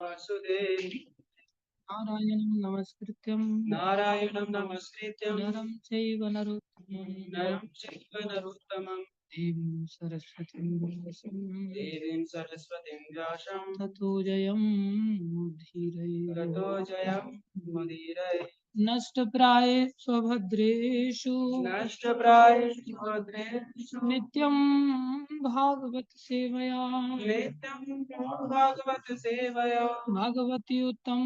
वासुदेव नारायणं नमस्कृत्यं नरं चैव नरोत्तमं देवीं सरस्वतीं व्यासं ततो जयं मुदीरये नष्टप्राये स्वभद्रेषु नित्यं भागवत सेवया भगवती उत्तम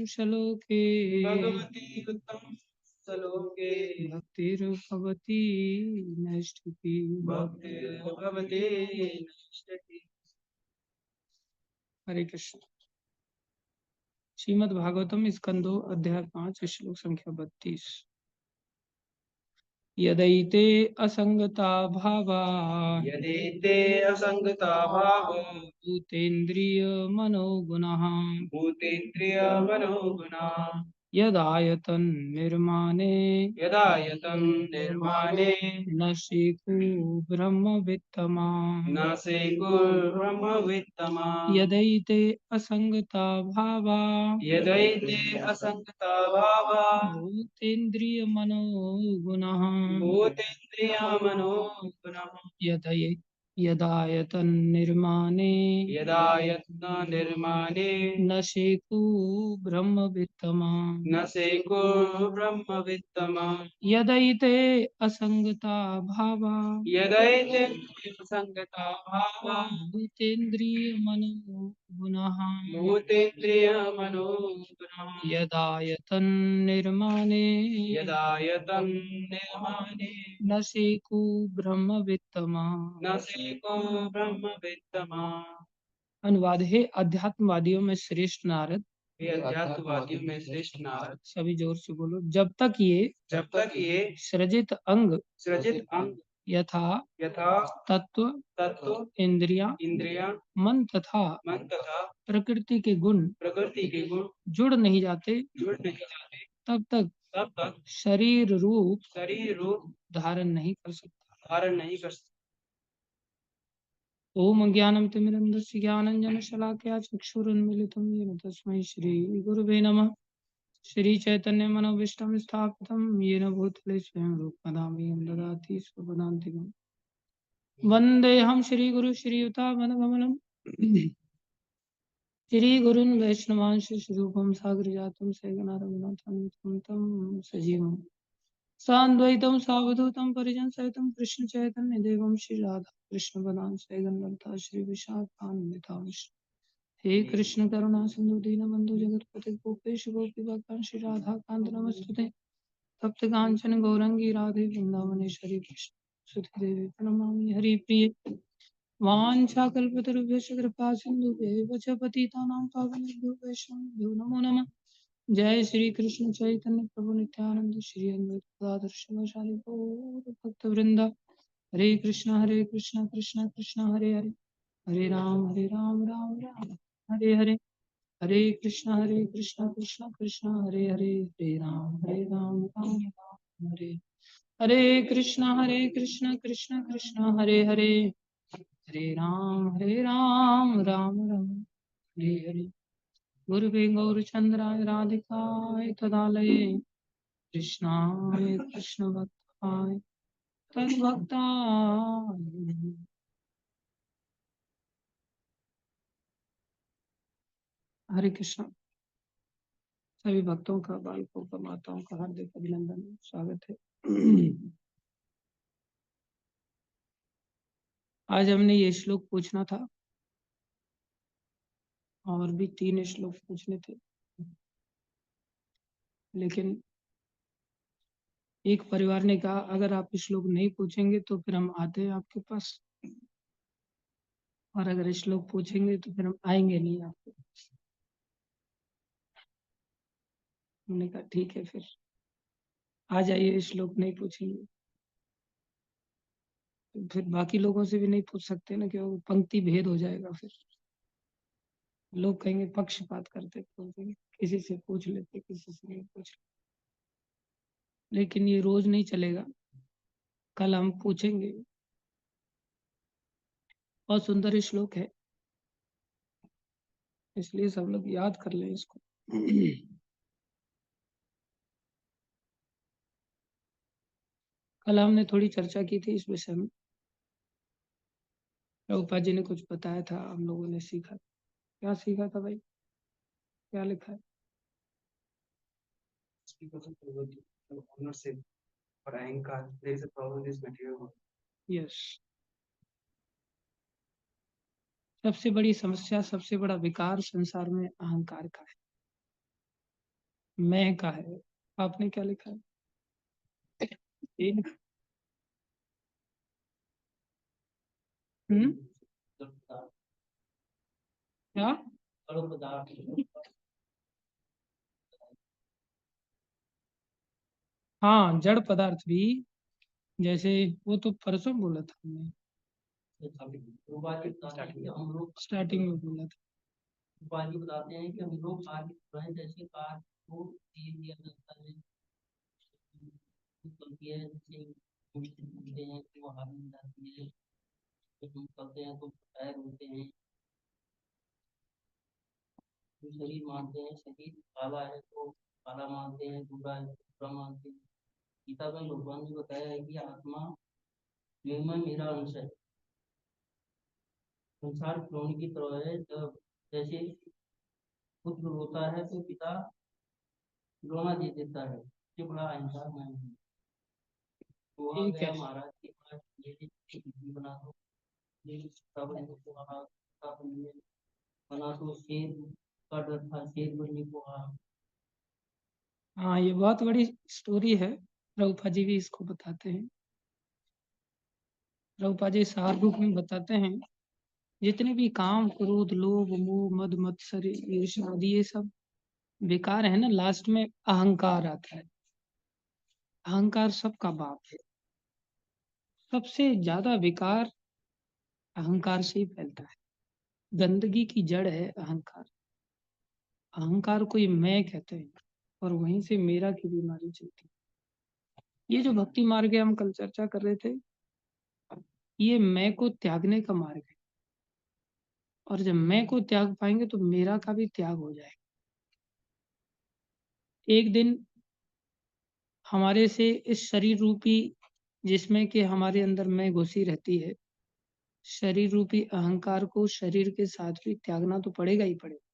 श्लोके भक्तिर्भवती नैष्ठिकी हरे कृष्ण। श्रीमद् भागवतम स्कंदो अध्याय 5 श्लोक संख्या 32। यदैते असंगता भावा भूतेन्द्रिय मनोगुणः यदायतन निर्माणे नशिको ब्रह्मवित्तमा यदैते असंगता भावा भूतेन्द्रिय मनोगुणः यदै यदायतन निर्माणे नशिको ब्रह्मवित्तमा यदैते असंगता भावा भूतेन्द्रिय मनोगुणः यदायतन निर्माणे नशिको ब्रह्मवित्तमा। अनुवाद है अध्यात्मवादियों में श्रेष्ठ नारद सभी जोर से बोलो। जब तक ये सृजित अंग यथा तत्व इंद्रियां मन तथा प्रकृति के गुण जुड़ नहीं जाते तब तक शरीर रूप धारण नहीं कर सकता। ओम ज्ञानम तिमिरन्धस्य ज्ञानाञ्जनशलाकया चक्षुरुन्मीलितं येन तस्मै श्रीगुरुवे नमः। श्री चैतन्य मनोभीष्टं स्थापितं येन भूतले स्वयं रूपमदामि ददाति स्वपदान्तिकम्। वन्देऽहं श्रीगुरु श्रीयुतापदकमलं श्रीगुरुन् वैष्णवांश श्रीरूपं साग्रजातं सगना रघुनाथान्वितं तं सजीवम् सान्द्वैतं सावधूतं परिजन सहितं कृष्ण चैतन्य देवं श्री राधा कृष्ण पदां सैगन्वता श्री विशाखान्वितांश। हे कृष्ण करुणा सिंधु दीनबंधु जगतपते गोपेश गोपी भक्तां श्री राधा कांत नमस्तुते। तप्त कांचन गौरंगी राधे वृंदावनेश्वरी कृष्ण सुधि देवी प्रणमामि हरि प्रिय वाञ्छाकल्पतरुभ्यश्च कृपा सिन्धुभ्यैव च पतितानां पावनेभ्यो वैष्णवेभ्यो नमो नमः। जय श्री कृष्ण चैतन्य प्रभु नित्यानंद श्री अद्वैत गदाधर शिवाचार्य गौर भक्त वृंदा। हरे कृष्ण कृष्ण कृष्ण हरे हरे हरे राम राम राम हरे हरे। हरे कृष्ण कृष्ण कृष्ण हरे हरे हरे राम राम राम हरे हरे। कृष्ण कृष्ण कृष्ण हरे हरे हरे राम राम हरे हरे। गुरुवे गौरचंद्राय राधिकाय तदालये कृष्णाय कृष्ण भक्ताय तद्भक्ताय नमः। हरे कृष्ण। सभी भक्तों का बालकों का माताओं का हार्दिक अभिनंदन स्वागत है। आज हमने ये श्लोक पूछना था और भी 3 श्लोक पूछने थे, लेकिन एक परिवार ने कहा अगर आप श्लोक नहीं पूछेंगे तो फिर हम आते हैं आपके पास, और अगर श्लोक पूछेंगे तो फिर हम आएंगे नहीं आपके पास। हमने कहा ठीक है, फिर आ जाइए, श्लोक नहीं पूछेंगे तो फिर बाकी लोगों से भी नहीं पूछ सकते ना, क्योंकि पंक्ति भेद हो जाएगा। फिर लोग कहेंगे पक्षपात करते, किसी से पूछ लेते किसी से नहीं पूछ लेते। लेकिन ये रोज नहीं चलेगा, कल हम पूछेंगे। बहुत सुंदर श्लोक है, इसलिए सब लोग याद कर लें इसको। कल हमने थोड़ी चर्चा की थी इस विषय में। प्रभुपाद जी ने कुछ बताया था, हम लोगों ने सीखा। क्या सीखा था भाई? क्या लिखा है? यस। सबसे बड़ी समस्या, सबसे बड़ा विकार संसार में अहंकार का है, मैं का है। आपने क्या लिखा है? हम्म, क्या? हाँ, जड़ पदार्थ भी। जैसे वो तो परसों बोला था हमने, स्टार्टिंग में बोला था। बाजी बताते हैं कि हम लोग कार्य कर रहे हैं, जैसे कार को तेल दिया जाता है, चलती है, जैसे बोलते हैं कि वो हाथ में जाती है, जब हम चलते हैं तो पैर होते हैं, जो शरीर मानते हैं शरीर काला है तो काला मानते हैं, बुरा है तो बुरा मानते हैं। गीता में भगवान ने बताया है कि आत्मा में मेरा अंश है। संसार खिलौने की तरह है, जब जैसे पुत्र रोता है तो पिता खिलौना दे देता है, ये बड़ा अहंकार मैं हूँ। तो वहाँ गया महाराज के पास, ये बिजली बना दो, ये तब इनको कहा, तब उन्होंने बना तो शेर का डर था, शेर बनने को कहा। हाँ, ये बहुत बड़ी स्टोरी है। प्रभुपा जी भी इसको बताते हैं। प्रभुपा जी सार रूप में बताते हैं, जितने भी काम, क्रोध, लोभ, मोह, मद, मत्सर, ईर्ष्या आदि ये सब विकार है ना, लास्ट में अहंकार आता है। अहंकार सबका बाप है। सबसे ज्यादा विकार अहंकार से ही फैलता है। गंदगी की जड़ है अहंकार। अहंकार को ये मैं कहते हैं, और वहीं से मेरा की बीमारी चलती है। ये जो भक्ति मार्ग है, हम कल चर्चा कर रहे थे, ये मैं को त्यागने का मार्ग है। और जब मैं को त्याग पाएंगे तो मेरा का भी त्याग हो जाएगा। एक दिन हमारे से इस शरीर रूपी, जिसमें कि हमारे अंदर मैं घुसी रहती है, शरीर रूपी अहंकार को शरीर के साथ भी त्यागना तो पड़ेगा ही पड़ेगा।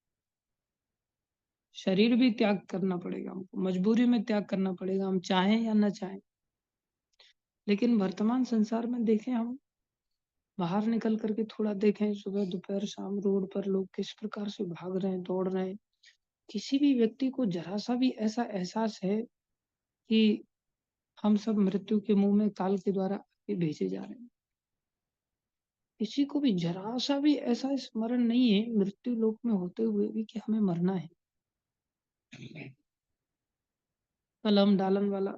शरीर भी त्याग करना पड़ेगा हमको, मजबूरी में त्याग करना पड़ेगा, हम चाहें या ना चाहें। लेकिन वर्तमान संसार में देखें, हम बाहर निकल करके थोड़ा देखें, सुबह दोपहर शाम रोड पर लोग किस प्रकार से भाग रहे हैं, दौड़ रहे हैं। किसी भी व्यक्ति को जरा सा भी ऐसा एहसास है कि हम सब मृत्यु के मुंह में काल के द्वारा भेजे जा रहे हैं? किसी को भी जरा सा भी ऐसा स्मरण नहीं है मृत्यु लोक में होते हुए भी कि हमें मरना है। कल हम डालन वाला,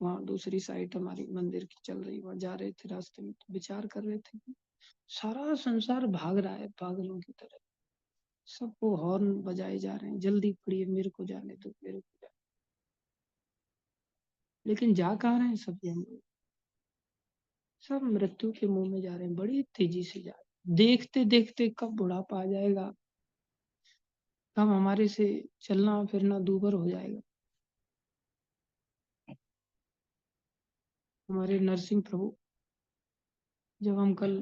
वहाँ दूसरी साइड हमारी मंदिर की चल रही, वहां जा रहे थे, रास्ते में तो विचार कर रहे थे कि सारा संसार भाग रहा है पागलों की तरह। सबको हॉर्न बजाए जा रहे हैं, जल्दी पड़िए, मेरे को जाने दो, मेरे को जाने। लेकिन जा कहाँ रहे हैं सब ये हम लोग? सब मृत्यु के मुंह में जा रहे हैं, बड़ी तेजी से जा रहे हैं। देखते देखते कब बुढ़ापा आ जाएगा, कब हमारे से चलना फिरना दूभर हो जाएगा। हमारे नरसिंह प्रभु, जब हम कल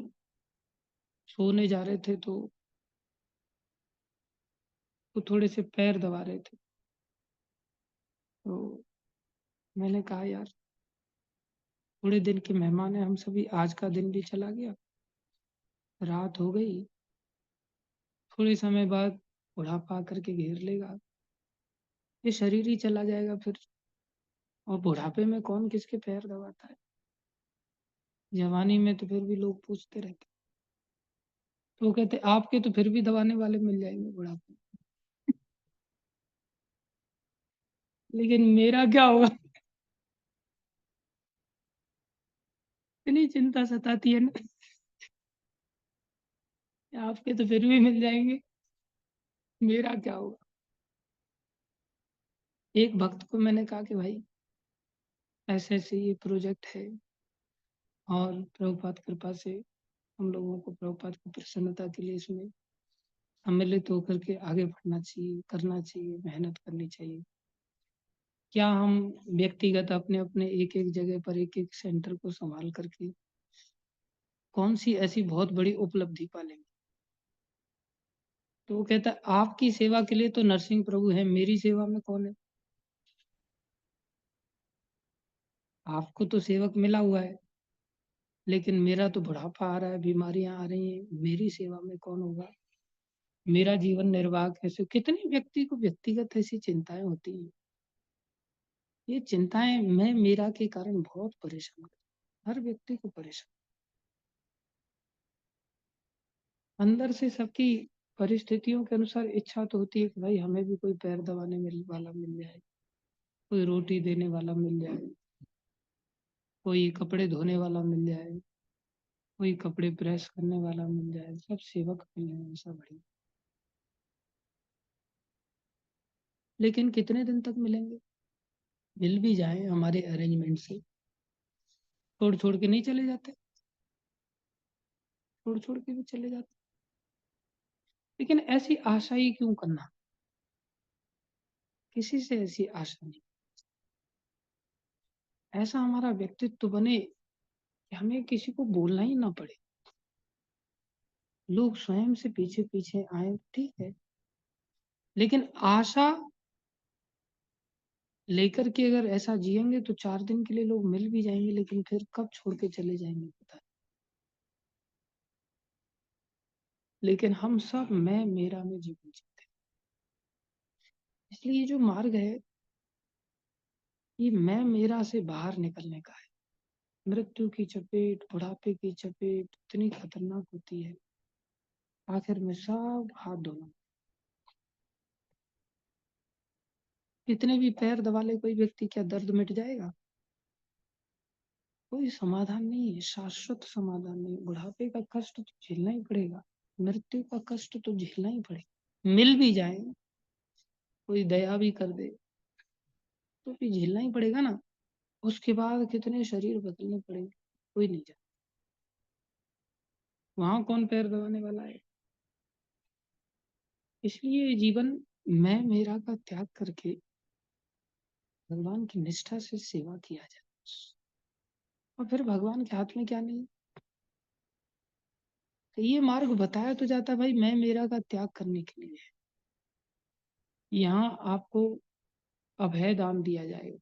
सोने जा रहे थे तो वो थोड़े से पैर दबा रहे थे, तो मैंने कहा यार, थोड़े दिन के मेहमान है हम सभी, आज का दिन भी चला गया, रात हो गई, थोड़े समय बाद बुढ़ापा आकर के घेर लेगा, ये शरीर ही चला जाएगा फिर। और बुढ़ापे में कौन किसके पैर दबाता है? जवानी में तो फिर भी लोग पूछते रहते, तो वो कहते आपके तो फिर भी दबाने वाले मिल जाएंगे बुढ़ापे में, लेकिन मेरा क्या होगा? इतनी चिंता सताती है ना, आपके तो फिर भी मिल जाएंगे, मेरा क्या होगा? एक भक्त को मैंने कहा कि भाई, ऐसे ऐसे ये प्रोजेक्ट है, और प्रभुपाद कृपा से हम लोगों को प्रभुपाद की प्रसन्नता के लिए इसमें सम्मिलित होकर के आगे बढ़ना चाहिए, करना चाहिए, मेहनत करनी चाहिए। क्या हम व्यक्तिगत अपने-अपने एक-एक जगह पर एक-एक सेंटर को सँभाल करके कौन-सी ऐसी बहुत बड़ी उपलब्धि पा लेंगे? तो वो कहता है, आपकी सेवा के लिए तो नरसिंह प्रभु हैं, मेरी सेवा में कौन है? आपको तो सेवक मिला हुआ है, लेकिन मेरा तो बुढ़ापा आ रहा है, बीमारियाँ आ रही हैं, मेरी सेवा में कौन होगा? मेरा जीवन निर्वाह कैसे कितने व्यक्ति को व्यक्तिगत ऐसी चिंताएँ होती हैं। ये चिंताएँ मैं मेरा के कारण बहुत परेशान कर हर व्यक्ति को परेशान अंदर से सबकी परिस्थितियों के अनुसार इच्छा तो होती है कि भाई हमें भी कोई पैर दबाने मिल वाला मिल जाए, कोई रोटी देने वाला मिल जाए, कोई कपड़े धोने वाला मिल जाए, कोई कपड़े प्रेस करने वाला मिल जाए, सब सेवक मिल जाए ऐसा बढ़िया। लेकिन कितने दिन तक मिलेंगे? मिल भी जाए हमारे अरेंजमेंट से, छोड़-छोड़ के नहीं चले जाते, छोड़-छोड़ के भी चले जाते। लेकिन ऐसी आशा ही क्यों करना? किसी से ऐसी आशा नहीं। ऐसा हमारा व्यक्तित्व बने कि हमें किसी को बोलना ही ना पड़े। लोग स्वयं से पीछे-पीछे आएँ, ठीक है। लेकिन आशा लेकर के अगर ऐसा जिएँगे तो 4 दिन के लिए लोग मिल भी जाएँगे, लेकिन फिर कब छोड़ के चले जाएँगे पता नहीं। लेकिन हम सब मैं, मेरा में जीवन जीते हैं। इसलिए ये जो मार्ग है, ये मैं, मेरा से बाहर निकलने का है। मृत्यु की चपेट, बुढ़ापे की चपेट इतनी खतरनाक होती है, आखिर में सब हाथ धोना। कितने भी पैर दबा ले कोई व्यक्ति, क्या दर्द मिट जाएगा? कोई समाधान नहीं है, शाश्वत समाधान नहीं। बुढ़ापे का कष्ट तो झेलना ही पड़ेगा, मृत्यु का कष्ट तो झेलना ही पड़ेगा। मिल भी जाए, कोई दया भी कर दे, तो भी झेलना ही पड़ेगा ना। उसके बाद कितने शरीर बदलने पड़ेंगे, कोई नहीं जानता। वहाँ कौन पैर दबाने वाला है? इसलिए जीवन मैं मेरा का त्याग करके भगवान की निष्ठा से सेवा किया जाए। और फिर भगवान के हाथ में क्या नहीं। तो ये मार्ग बताया तो जाता है भाई मैं मेरा का त्याग करने के लिए। यहाँ आपको अभय दान दिया जाएगा।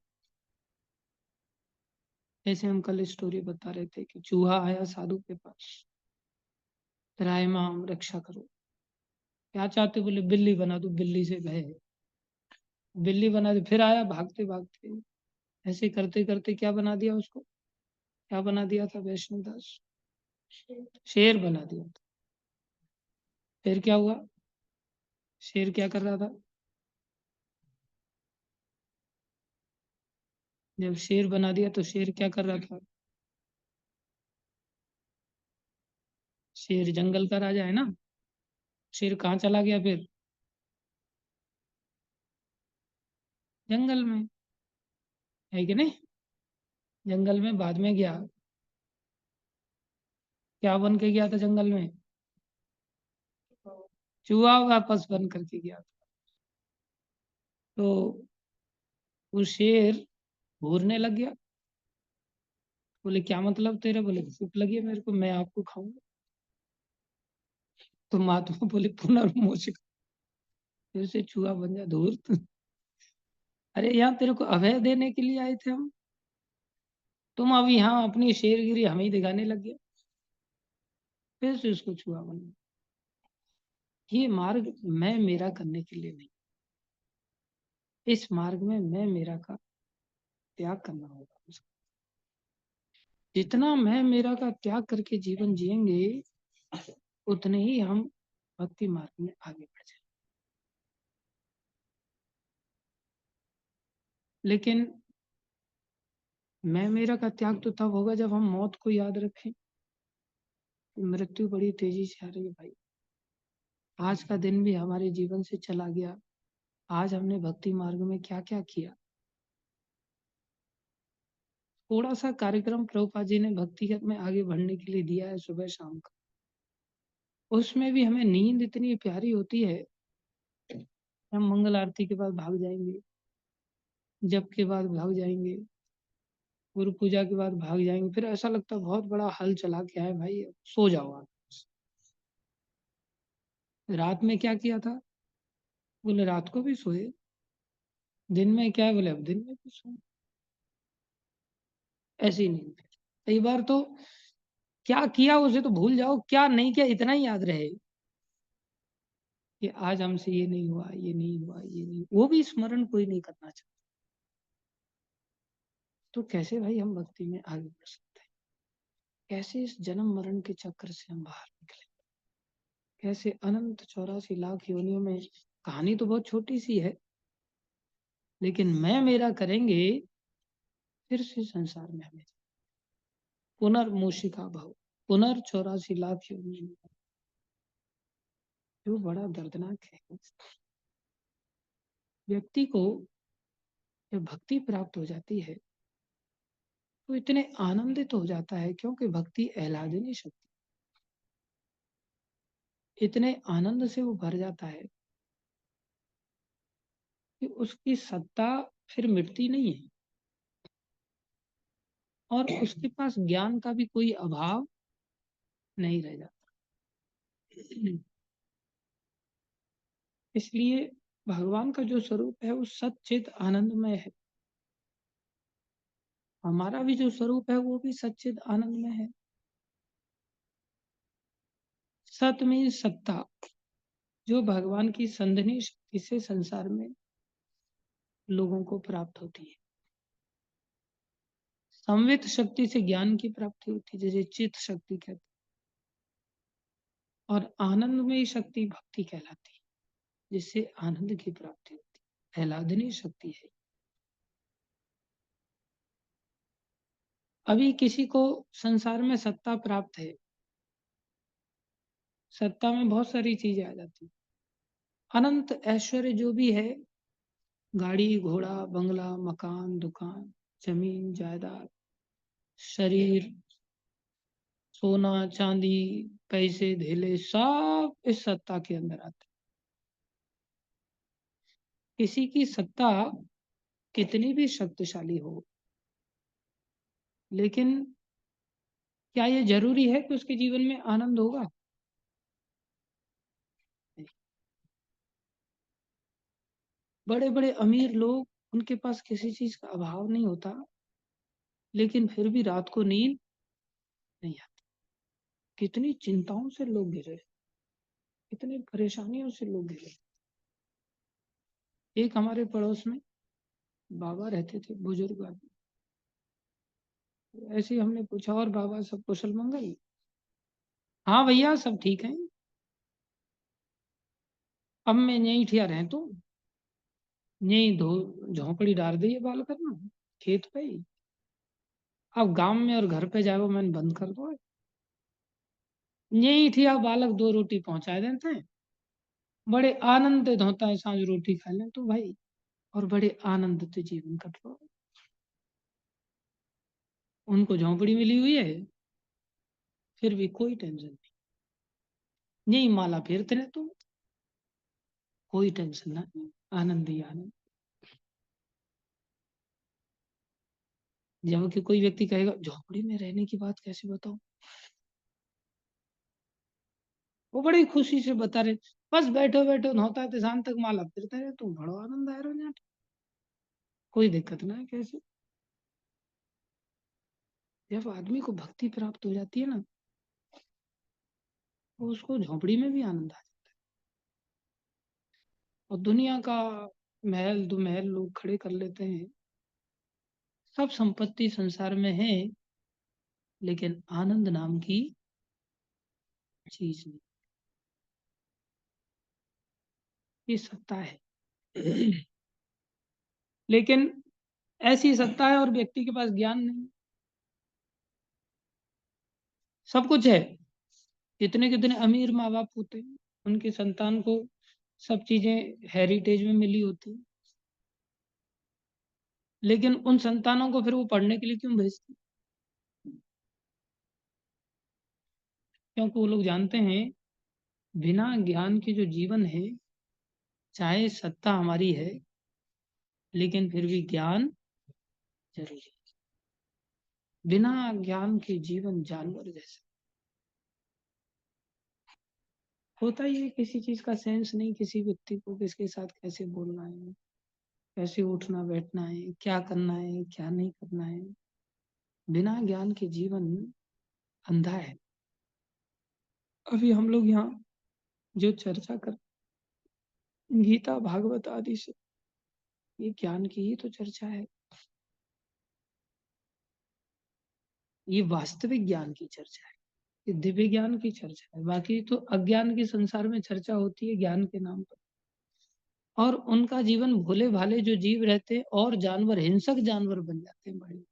जैसे हम कल स्टोरी बता रहे थे कि चूहा आया साधु के पास, राय माम रक्षा करो। क्या चाहते? बोले बिल्ली बना दो, बिल्ली से भय है। बिल्ली बना दी, फिर आया भागते भागते, ऐसे करते करते क्या बना दिया उसको? क्या बना दिया था वैष्णव दास? शेर बना दिया था। फिर क्या हुआ? शेर क्या कर रहा था? जब शेर बना दिया तो शेर क्या कर रहा था? शेर जंगल का राजा है ना। शेर कहाँ चला गया फिर? जंगल में, है कि नहीं? जंगल में बाद में गया। क्या बन के गया था जंगल में? चूहा वापस बन करके गया था। तो वो शेर घूरने लग गया। बोले क्या मतलब तेरा? बोले भूख लगी है मेरे को, मैं आपको खाऊंगा। तो महात्मा बोले पुनर्मोच, फिर से चूहा बन जा धूर्त। अरे यार तेरे को अभय देने के लिए आए थे हम, तुम अब यहाँ अपनी शेरगिरी हमें ही दिखाने लग गए। फिर से उसको चूहा बन गया। ये मार्ग मैं मेरा करने के लिए नहीं, इस मार्ग में मैं मेरा का त्याग करना होगा। जितना मैं मेरा का त्याग करके जीवन जिएंगे, उतने ही हम भक्ति मार्ग में आगे बढ़ जाएंगे। लेकिन मैं मेरा का त्याग तो तब होगा जब हम मौत को याद रखें। मृत्यु बड़ी तेजी से आ रही है भाई। आज का दिन भी हमारे जीवन से चला गया। आज हमने भक्ति मार्ग में क्या क्या किया? थोड़ा सा कार्यक्रम प्रभुपाद जी ने भक्तिगत में आगे बढ़ने के लिए दिया है सुबह शाम का। उसमें भी हमें नींद इतनी प्यारी होती है, हम मंगल आरती के बाद भाग जाएंगे, जप के बाद भाग जाएंगे, गुरु पूजा के बाद भाग जाएंगे, फिर ऐसा लगता है बहुत बड़ा हल चला के आए भाई, अब सो जाओ आप। रात में क्या किया था? बोले रात को भी सोए। दिन में क्या है? बोले अब दिन में भी सोए। ऐसी नहीं। कई बार तो क्या किया उसे तो भूल जाओ, क्या नहीं किया इतना ही याद रहे कि आज हमसे ये नहीं हुआ, ये नहीं हुआ, ये नहीं, वो भी स्मरण कोई नहीं करना चाहता। तो कैसे भाई हम भक्ति में आगे बढ़ सकते हैं? कैसे इस जन्म मरण के चक्कर से हम बाहर निकले? कैसे अनंत 84 लाख योनियों में? कहानी तो बहुत छोटी सी है, लेकिन मैं मेरा करेंगे, फिर से संसार में हमें पुनर्मूषिका भव, 84 लाख योनियों में, जो बड़ा दर्दनाक है। व्यक्ति को जब भक्ति प्राप्त हो जाती है तो इतने आनंदित हो जाता है, क्योंकि भक्ति आह्लादिनी शक्ति, इतने आनंद से वो भर जाता है कि उसकी सत्ता फिर मिटती नहीं है, और उसके पास ज्ञान का भी कोई अभाव नहीं रह जाता। इसलिए भगवान का जो स्वरूप है वो सच्चित आनंदमय है। हमारा भी जो स्वरूप है वो भी सच्चित आनंदमय है। सत में सत्ता, जो भगवान की संधनी शक्ति से संसार में लोगों को प्राप्त होती है। संवित शक्ति से ज्ञान की प्राप्ति होती है, जैसे चित्त शक्ति कहते हैं, और आनंदमय शक्ति भक्ति कहलाती है, जिससे आनंद की प्राप्ति होती है, आह्लादनी शक्ति है। अभी किसी को संसार में सत्ता प्राप्त है, सत्ता में बहुत सारी चीजें आ जाती है, अनंत ऐश्वर्य जो भी है, गाड़ी घोड़ा बंगला मकान दुकान जमीन जायदाद शरीर सोना चांदी पैसे धेले, सब इस सत्ता के अंदर आते हैं। किसी की सत्ता कितनी भी शक्तिशाली हो, लेकिन क्या ये जरूरी है कि उसके जीवन में आनंद होगा? बड़े बड़े अमीर लोग, उनके पास किसी चीज का अभाव नहीं होता, लेकिन फिर भी रात को नींद नहीं आती। कितनी चिंताओं से लोग घिरे, कितनी परेशानियों से लोग घिरे। एक हमारे पड़ोस में बाबा रहते थे, बुजुर्ग आदमी। ऐसे ही हमने पूछा, और बाबा सब कुशल मंगल? हाँ भैया सब ठीक है। अब मैं यहीं ठिया रहे तो यहीं धो झोंपड़ी डाल दी है बाल करना खेत पे ही। अब गांव में और घर पे जाओ मैंने बंद कर दो। यही ठिया बालक 2 रोटी पहुंचा देते हैं, बड़े आनंद से धोता है, सांझ रोटी खा लें तो भाई, और बड़े आनंद से जीवन कट रहा है। उनको झोंपड़ी मिली हुई है, फिर भी कोई टेंशन नहीं, यही माला फेरते रहे तो कोई टेंशन ना, आनंद ही आनंद। जबकि कोई व्यक्ति कहेगा झोपड़ी में रहने की बात कैसे बताऊं, वो बड़ी खुशी से बता रहे, बस बैठो बैठो नौता है शाम तक माला फिरते रहे तुम, बड़ो आनंद आ रहा है, कोई दिक्कत ना है कैसे। जब आदमी को भक्ति प्राप्त हो जाती है ना, तो उसको झोपड़ी में भी आनंद आ जाता है। और दुनिया का महल दो महल लोग खड़े कर लेते हैं, सब संपत्ति संसार में है, लेकिन आनंद नाम की चीज नहीं। ये सत्ता है। लेकिन ऐसी सत्ता है और व्यक्ति के पास ज्ञान नहीं। सब कुछ है, कितने कितने अमीर माँ बाप होते हैं, उनकी संतान को सब चीजें हेरिटेज में मिली होती है, लेकिन उन संतानों को फिर वो पढ़ने के लिए क्यों भेजते हैं? क्योंकि वो लोग जानते हैं बिना ज्ञान के जो जीवन है, चाहे सत्ता हमारी है, लेकिन फिर भी ज्ञान जरूरी है। बिना ज्ञान के जीवन जानवर जैसा होता ही है। किसी चीज का सेंस नहीं किसी व्यक्ति को, किसके साथ कैसे बोलना है, कैसे उठना बैठना है, क्या करना है, क्या नहीं करना है। बिना ज्ञान के जीवन अंधा है। अभी हम लोग यहाँ जो चर्चा कर, गीता भागवत आदि से, ये ज्ञान की ही तो चर्चा है। ये वास्तविक ज्ञान की चर्चा है, ये दिव्य ज्ञान की चर्चा है। बाकी तो अज्ञान के संसार में चर्चा होती है ज्ञान के नाम पर, और उनका जीवन भोले भाले जो जीव रहते हैं और जानवर, हिंसक जानवर बन जाते हैं बड़े।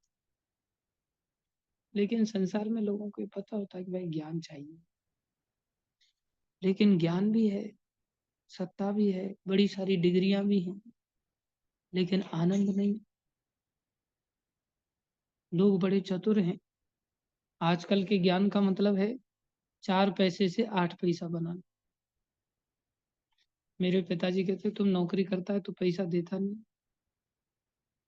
लेकिन संसार में लोगों को ये पता होता है कि भाई ज्ञान चाहिए, लेकिन ज्ञान भी है, सत्ता भी है, बड़ी सारी डिग्रियां भी हैं, लेकिन आनंद नहीं। लोग बड़े चतुर हैं। आजकल के ज्ञान का मतलब है 4 पैसे से 8 पैसा बनाना। मेरे पिताजी कहते तुम नौकरी करता है तो पैसा देता नहीं।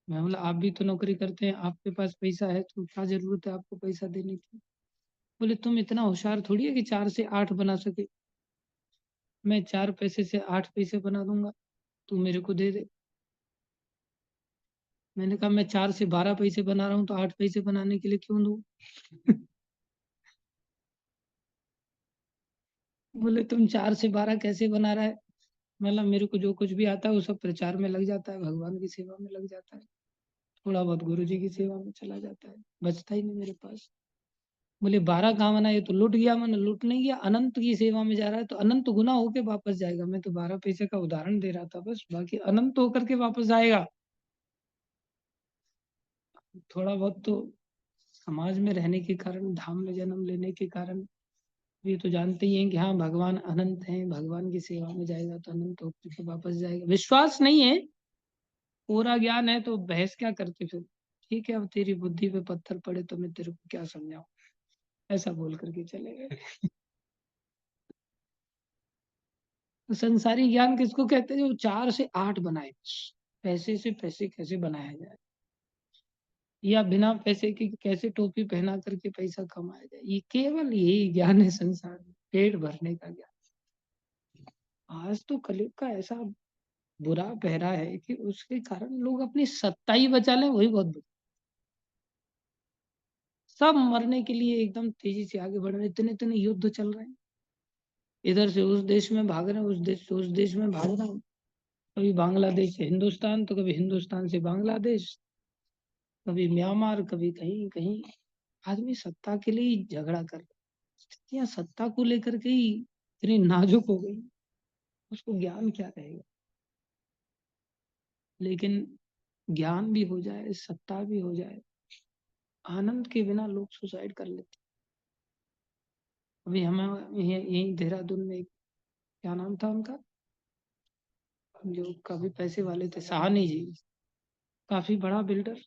मैं बोला आप भी तो नौकरी करते हैं, आपके पास पैसा है, तो क्या जरूरत है आपको पैसा देने की। बोले तुम इतना होशियार थोड़ी है कि 4 से 8 बना सके। मैं 4 पैसे से 8 पैसे बना दूंगा, तू मेरे को दे दे। मैंने कहा मैं 4 से 12 पैसे बना रहा हूँ, तो 8 पैसे बनाने के लिए क्यों दूं। बोले तुम 4 से 12 कैसे बना रहा है। मतलब मेरे को जो कुछ भी आता है वो सब प्रचार में लग जाता है, भगवान की सेवा में लग जाता है, थोड़ा बहुत गुरु जी की सेवा में चला जाता है, बचता ही नहीं मेरे पास। बोले 12 कहाँ बना, ये तो लुट गया। मैंने लुट नहीं गया, अनंत की सेवा में जा रहा है तो अनंत गुना होके वापस जाएगा। मैं तो 12 पैसे का उदाहरण दे रहा था बस, बाकी अनंत होकर के वापस आएगा। थोड़ा बहुत तो समाज में रहने के कारण, धाम में जन्म लेने के कारण, ये तो जानते ही हैं कि हाँ भगवान अनंत हैं, भगवान की सेवा में जाएगा तो अनंत होकर के वापस जाएगा। विश्वास नहीं है, पूरा ज्ञान है, तो बहस क्या करते फिर। ठीक है, अब तेरी बुद्धि पे पत्थर पड़े तो मैं तेरे को क्या समझाऊं, ऐसा बोल करके चले गए। तो संसारी ज्ञान किसको कहते हैं, जो 4 से 8 बनाए। पैसे से पैसे कैसे बनाया जाए, या बिना पैसे के कैसे टोपी पहना करके पैसा कमाया जाए, ये केवल यही ज्ञान है संसार में, पेट भरने का ज्ञान। आज तो कलयुग का ऐसा बुरा पहरा है कि उसके कारण लोग अपनी सत्ता ही बचा लें, वही बहुत बुरा। सब मरने के लिए एकदम तेजी से आगे बढ़ रहे हैं, इतने इतने युद्ध चल रहे हैं। इधर से उस देश में भाग रहे हैं, उस देश से उस देश में भाग रहे हैं। कभी बांग्लादेश से हिंदुस्तान, तो कभी हिंदुस्तान से बांग्लादेश, कभी म्यांमार, कभी कहीं कहीं। आदमी सत्ता के लिए ही झगड़ा कर रहा है। स्थितियां सत्ता को लेकर के ही इतनी नाजुक हो गई, उसको ज्ञान क्या रहेगा। लेकिन ज्ञान भी हो जाए, सत्ता भी हो जाए, आनंद के बिना लोग सुसाइड कर लेते। अभी हमें यही देहरादून में क्या नाम था उनका, जो काफी पैसे वाले थे, साहनी जी, काफी बड़ा बिल्डर।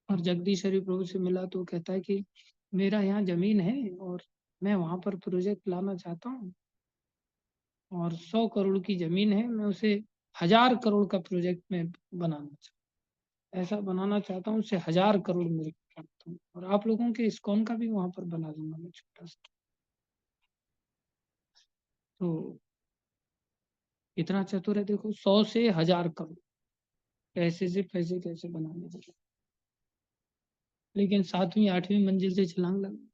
और जगदीश हरि प्रभु से मिला तो कहता है कि मेरा यहाँ जमीन है और मैं वहां पर प्रोजेक्ट लाना चाहता हूँ, और 100 करोड़ की जमीन है, मैं उसे 1000 करोड़ का प्रोजेक्ट में बनाना चाहता हूँ। ऐसा बनाना चाहता हूँ उससे 1000 करोड़ मेरे को प्राप्त हो, और आप लोगों के इस्कॉन का भी वहां पर बना दूंगा मैं छोटा सा। तो इतना चतुर है देखो, 100 से 1000 करोड़, पैसे से पैसे कैसे बनाने के लिए। लेकिन 7वीं 8वीं मंजिल से छलांग लगा,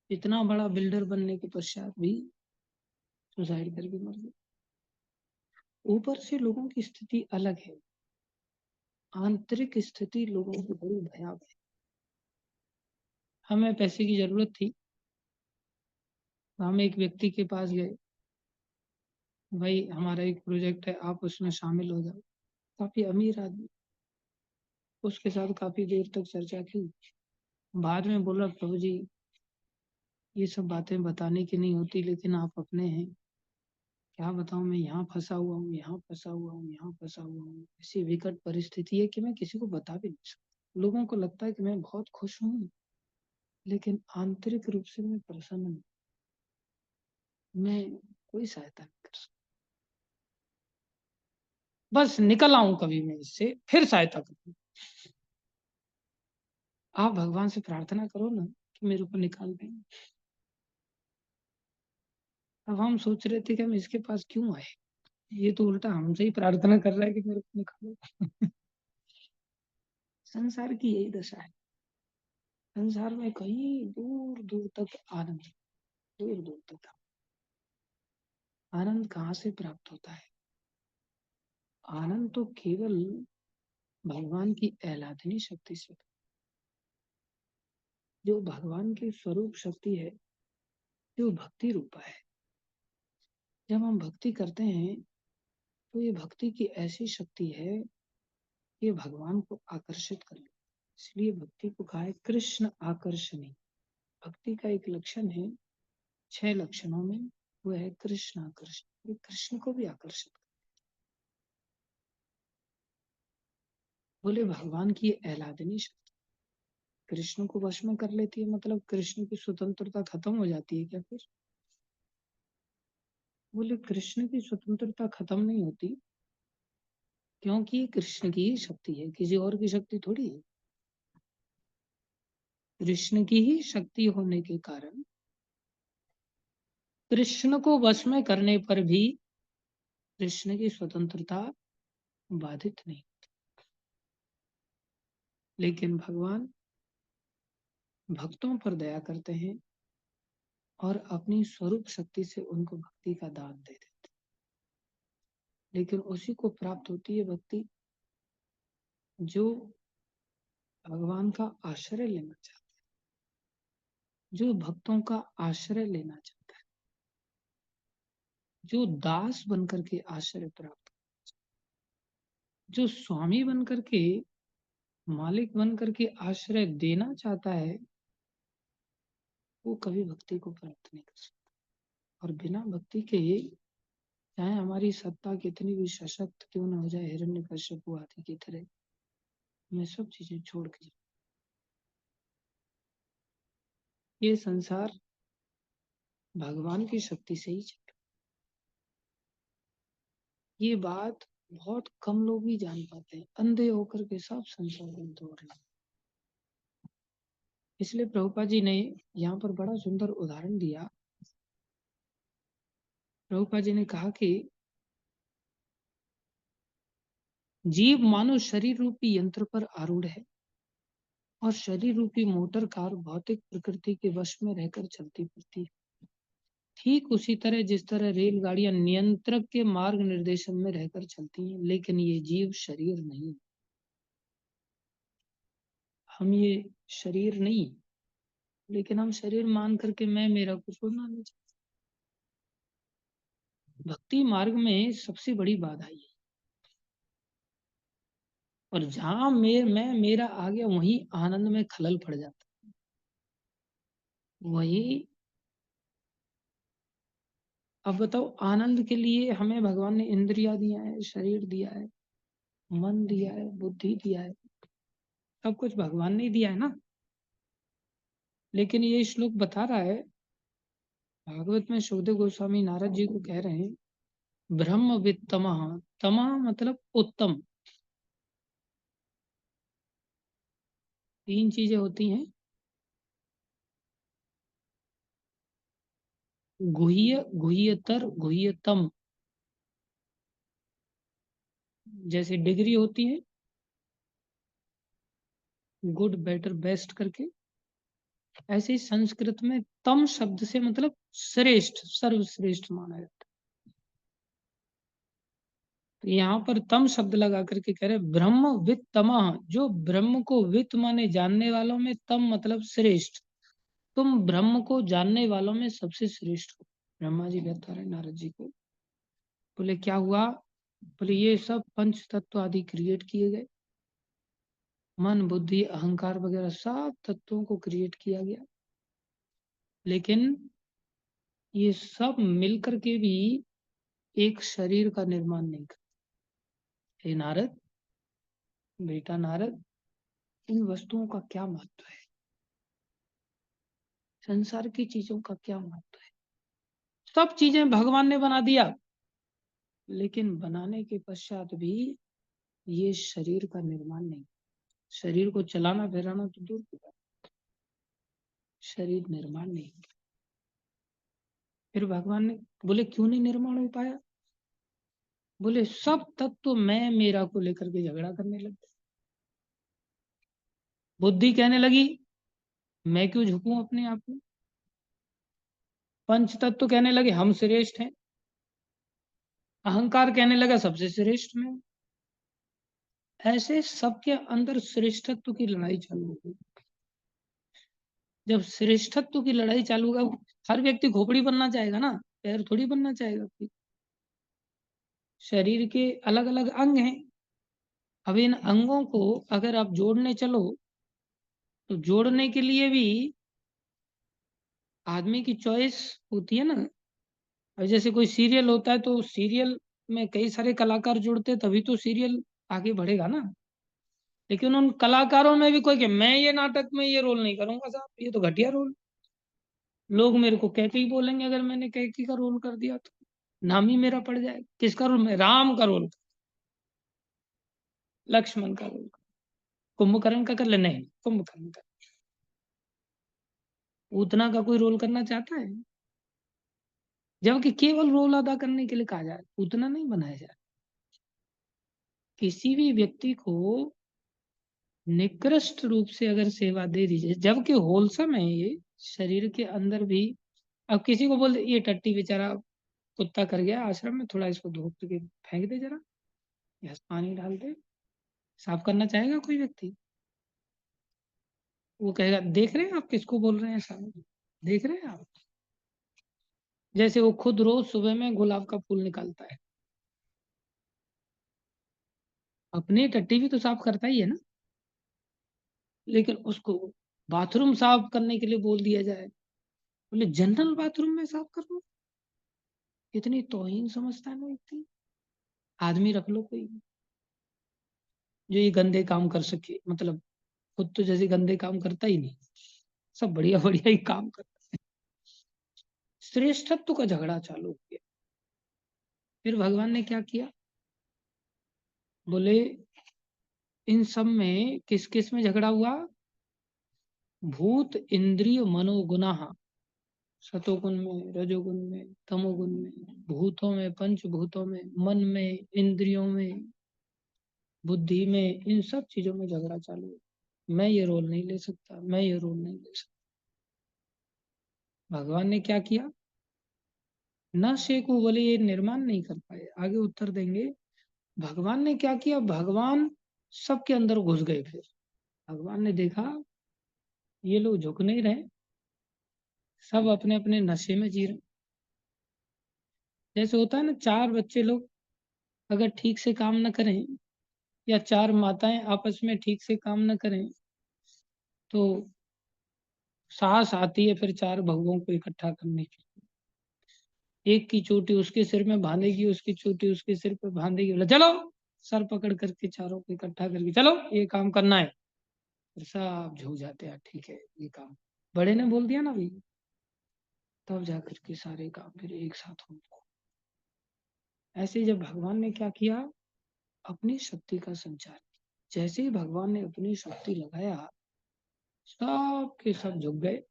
इतना बड़ा बिल्डर बनने के पश्चात भी सुसाइड करके मर गया। ऊपर से लोगों की स्थिति अलग है, आंतरिक स्थिति लोगों की बड़ी भयावह है। हमें पैसे की जरूरत थी, तो हम एक व्यक्ति के पास गए, भाई हमारा एक प्रोजेक्ट है, आप उसमें शामिल हो जाओ। काफी अमीर आदमी, उसके साथ काफी देर तक चर्चा की। बाद में बोला प्रभु जी, ये सब बातें बताने की नहीं होती, लेकिन आप अपने हैं, क्या बताऊं, मैं यहाँ फंसा हुआ हूँ, यहाँ फंसा हुआ हूँ, यहाँ फंसा हुआ हूँ। ऐसी विकट परिस्थिति है कि मैं किसी को बता भी नहीं सकता। लोगों को लगता है कि मैं बहुत खुश हूँ, लेकिन आंतरिक रूप से मैं प्रसन्न हूँ। मैं कोई सहायता नहीं कर सकता। बस निकल आऊं कभी मैं इससे, फिर सहायता करूँ। आप भगवान से प्रार्थना करो ना कि मेरे को निकाल दें। अब हम सोच रहे थे कि हम इसके पास क्यों आए, ये तो उल्टा हमसे ही प्रार्थना कर रहा है कि मेरे को निकालो। संसार की यही दशा है। संसार में कहीं दूर दूर तक आनंद, दूर दूर तक आनंद कहाँ से प्राप्त होता है? आनंद तो केवल भगवान की आह्लादनी शक्ति से, जो भगवान की स्वरूप शक्ति है, जो भक्ति रूपा है। जब हम भक्ति करते हैं तो ये भक्ति की ऐसी शक्ति है, ये भगवान को आकर्षित कर लेती है। इसलिए भक्ति को कहा है कृष्ण आकर्षणी। भक्ति का एक लक्षण है 6 लक्षणों में, वो है कृष्ण आकर्षण। ये कृष्ण को भी आकर्षित कर, बोले भगवान की आह्लादनी शक्ति कृष्ण को वश में कर लेती है। मतलब कृष्ण की स्वतंत्रता खत्म हो जाती है क्या फिर? बोले कृष्ण की स्वतंत्रता खत्म नहीं होती, क्योंकि ये कृष्ण की ही शक्ति है, किसी और की शक्ति थोड़ी है। कृष्ण की ही शक्ति होने के कारण कृष्ण को वश में करने पर भी कृष्ण की स्वतंत्रता बाधित नहीं। लेकिन भगवान भक्तों पर दया करते हैं और अपनी स्वरूप शक्ति से उनको भक्ति का दान दे देते हैं। लेकिन उसी को प्राप्त होती है भक्ति जो भगवान का आश्रय लेना चाहता है, जो भक्तों का आश्रय लेना चाहता है, जो दास बनकर के आश्रय प्राप्त, जो स्वामी बनकर के, मालिक बनकर के आश्रय देना चाहता है, वो कभी भक्ति को प्राप्त नहीं कर सकता। और बिना भक्ति के चाहे हमारी सत्ता कितनी भी सशक्त क्यों न हो जाए, हिरण्यकश्यप आदि की तरह, मैं सब चीजें छोड़ के ये संसार भगवान की शक्ति से ही चल। ये बात बहुत कम लोग ही जान पाते हैं, अंधे होकर के सब संसार में दौड़ रहे हैं। इसलिए प्रभुपाद जी ने यहाँ पर बड़ा सुंदर उदाहरण दिया। प्रभुपाद जी ने कहा कि जीव मानो शरीर रूपी यंत्र पर आरूढ़ है और शरीर रूपी मोटर कार भौतिक प्रकृति के वश में रहकर चलती फिरती है। ठीक उसी तरह जिस तरह रेलगाड़ियां नियंत्रक के मार्ग निर्देशन में रहकर चलती हैं, लेकिन ये जीव शरीर नहीं, हम ये शरीर नहीं, लेकिन हम शरीर मान करके मैं मेरा कुछ होना नहीं चाहते। भक्ति मार्ग में सबसे बड़ी बाधा ये, और जहां मैं मेरा आ गया वहीं आनंद में खलल पड़ जाता। वही, अब बताओ, आनंद के लिए हमें भगवान ने इंद्रिया दिया है, शरीर दिया है, मन दिया है, बुद्धि दिया है, सब कुछ भगवान ने दिया है ना। लेकिन ये श्लोक बता रहा है, भागवत में सुखदेव गोस्वामी नारद जी को कह रहे हैं, ब्रह्म वित्तमः। तमः मतलब उत्तम। 3 चीजें होती हैं, गुह्य, गुह्यतर, गुह्यतम। जैसे डिग्री होती है गुड, बेटर, बेस्ट करके, ऐसे ही संस्कृत में तम शब्द से मतलब श्रेष्ठ, सर्वश्रेष्ठ माना जाता है। तो यहाँ पर तम शब्द लगा करके कह रहे ब्रह्म वित्त तमः, जो ब्रह्म को वित्त माने जानने वालों में, तम मतलब श्रेष्ठ, तुम ब्रह्म को जानने वालों में सबसे श्रेष्ठ हो। ब्रह्मा जी बता रहे नारद जी को, बोले क्या हुआ? बोले ये सब पंच तत्व आदि क्रिएट किए गए, मन बुद्धि अहंकार वगैरह सब तत्वों को क्रिएट किया गया, लेकिन ये सब मिलकर के भी एक शरीर का निर्माण नहीं कर। हे नारद, बेटा नारद, इन वस्तुओं का क्या महत्व है? संसार की चीजों का क्या महत्व है? सब चीजें भगवान ने बना दिया, लेकिन बनाने के पश्चात भी ये शरीर का निर्माण नहीं। शरीर को चलाना फिराना तो दूर की बात, शरीर निर्माण नहीं। फिर भगवान ने बोले क्यों नहीं निर्माण हो पाया? बोले सब तत्व मैं मेरा को लेकर के झगड़ा करने लगे। बुद्धि कहने लगी मैं क्यों झुकूं अपने आप में। पंच तत्व कहने लगे हम श्रेष्ठ हैं। अहंकार कहने लगा सबसे श्रेष्ठ में। ऐसे सबके अंदर श्रेष्ठत्व की लड़ाई चालू हो गई। जब श्रेष्ठत्व की लड़ाई चालू होगा, हर व्यक्ति खोपड़ी बनना चाहेगा ना, पैर थोड़ी बनना चाहेगा। शरीर के अलग अलग अंग हैं। अब इन अंगों को अगर आप जोड़ने चलो, तो जोड़ने के लिए भी आदमी की चॉइस होती है ना। अब जैसे कोई सीरियल होता है, तो सीरियल में कई सारे कलाकार जुड़ते तभी तो सीरियल आगे बढ़ेगा ना। लेकिन उन कलाकारों में भी कोई कि मैं ये नाटक में ये रोल नहीं करूंगा साहब, ये तो घटिया रोल। लोग मेरे को कैकी बोलेंगे अगर मैंने कैकी का रोल कर दिया तो, नाम ही मेरा पड़ जाएगा। किसका रोल? मैं राम का रोल, लक्ष्मण का रोल, कुंभकर्ण का कर ले, नहीं कुंभकर्ण का। उतना का कोई रोल करना चाहता है? जबकि केवल रोल अदा करने के लिए कहा जाए, उतना नहीं बनाया जाए। किसी भी व्यक्ति को निकृष्ट रूप से अगर सेवा दे दीजिए, जबकि होलसम है ये, शरीर के अंदर भी। अब किसी को बोल दे ये टट्टी बेचारा कुत्ता कर गया आश्रम में, थोड़ा इसको धो के फेंक दे जरा, या पानी डाल दे, साफ करना चाहेगा कोई व्यक्ति? वो कहेगा देख रहे हैं आप किसको बोल रहे हैं साहब, देख रहे हैं आप। जैसे वो खुद रोज सुबह में गुलाब का फूल निकालता है, अपनी टट्टी भी तो साफ करता ही है ना। लेकिन उसको बाथरूम साफ करने के लिए बोल दिया जाए, बोले जनरल बाथरूम में साफ कर लो। इतनी तौहीन समझता है ना व्यक्ति। आदमी रख लो कोई जो ये गंदे काम कर सके, मतलब खुद तो जैसे गंदे काम करता ही नहीं, सब बढ़िया बढ़िया ही काम करता है। श्रेष्ठत्व का झगड़ा चालू हो गया। फिर भगवान ने क्या किया? बोले इन सब में किस किस में झगड़ा हुआ? भूत इंद्रिय मनोगुणाः, सतोगुण में, रजोगुण में, तमोगुण में, भूतों में, पंचभूतों में, मन में, इंद्रियों में, बुद्धि में, इन सब चीजों में झगड़ा चालू है। मैं ये रोल नहीं ले सकता, मैं ये रोल नहीं ले सकता। भगवान ने क्या किया? न शेखु, बोले ये निर्माण नहीं कर पाए। आगे उत्तर देंगे। भगवान ने क्या किया? भगवान सबके अंदर घुस गए। फिर भगवान ने देखा ये लोग झुक नहीं रहे, सब अपने अपने नशे में जी रहे। जैसे होता है ना, चार बच्चे लोग अगर ठीक से काम न करें, या चार माताएं आपस में ठीक से काम न करें, तो साहस आती है फिर चार बहुओं को इकट्ठा करने की। एक की चोटी उसके सिर में बांधेगी, उसकी चोटी उसके सिर पे बांधेगी, बोला चलो, सर पकड़ करके चारों को इकट्ठा करके चलो ये काम करना है। फिर सब झुक जाते हैं, ठीक है ये काम बड़े ने बोल दिया ना भाई, तब जाकर के सारे काम फिर एक साथ होंगे। ऐसे जब भगवान ने क्या किया? अपनी शक्ति का संचार। जैसे ही भगवान ने अपनी शक्ति लगाया, सब के सब झुक गए।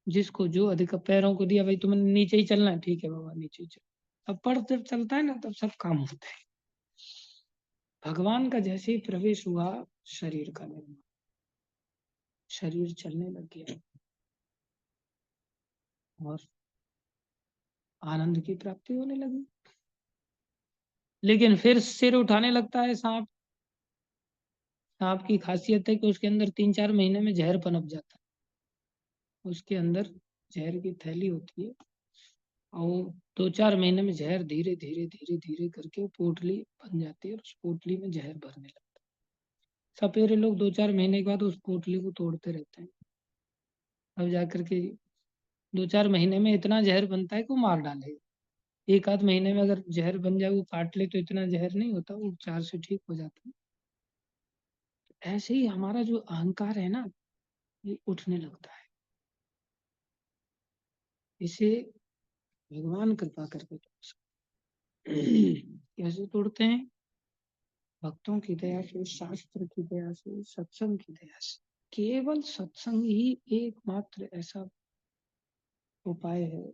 जिसको जो अधिकार पैरों को दिया, भाई तुम्हें नीचे ही चलना है, ठीक है बाबा नीचे ही चल। अब पर जब चलता है ना, तब सब काम होता है। भगवान का जैसे ही प्रवेश हुआ, शरीर का निर्माण, शरीर चलने लग गया, और आनंद की प्राप्ति होने लगी। लेकिन फिर सिर उठाने लगता है सांप। सांप की खासियत है कि उसके अंदर 3-4 महीने में जहर पनप जाता है। उसके अंदर जहर की थैली होती है, और 2-4 महीने में जहर धीरे धीरे धीरे धीरे करके वो पोटली बन जाती है, और उस पोटली में जहर भरने लगता है। सपेरे लोग 2-4 महीने के बाद उस पोटली को तोड़ते रहते हैं। अब जाकर के 2-4 महीने में इतना जहर बनता है कि वो मार डाले। एक आध महीने में अगर जहर बन जाए, वो काट ले, तो इतना जहर नहीं होता, वो उपचार से ठीक हो जाता है। ऐसे ही हमारा जो अहंकार है ना, ये उठने लगता है। इसे भगवान कृपा करके तोड़ सकते। कैसे तोड़ते हैं? भक्तों की दया से, शास्त्र की दया से, सत्संग की दया से। केवल सत्संग ही एकमात्र ऐसा उपाय है,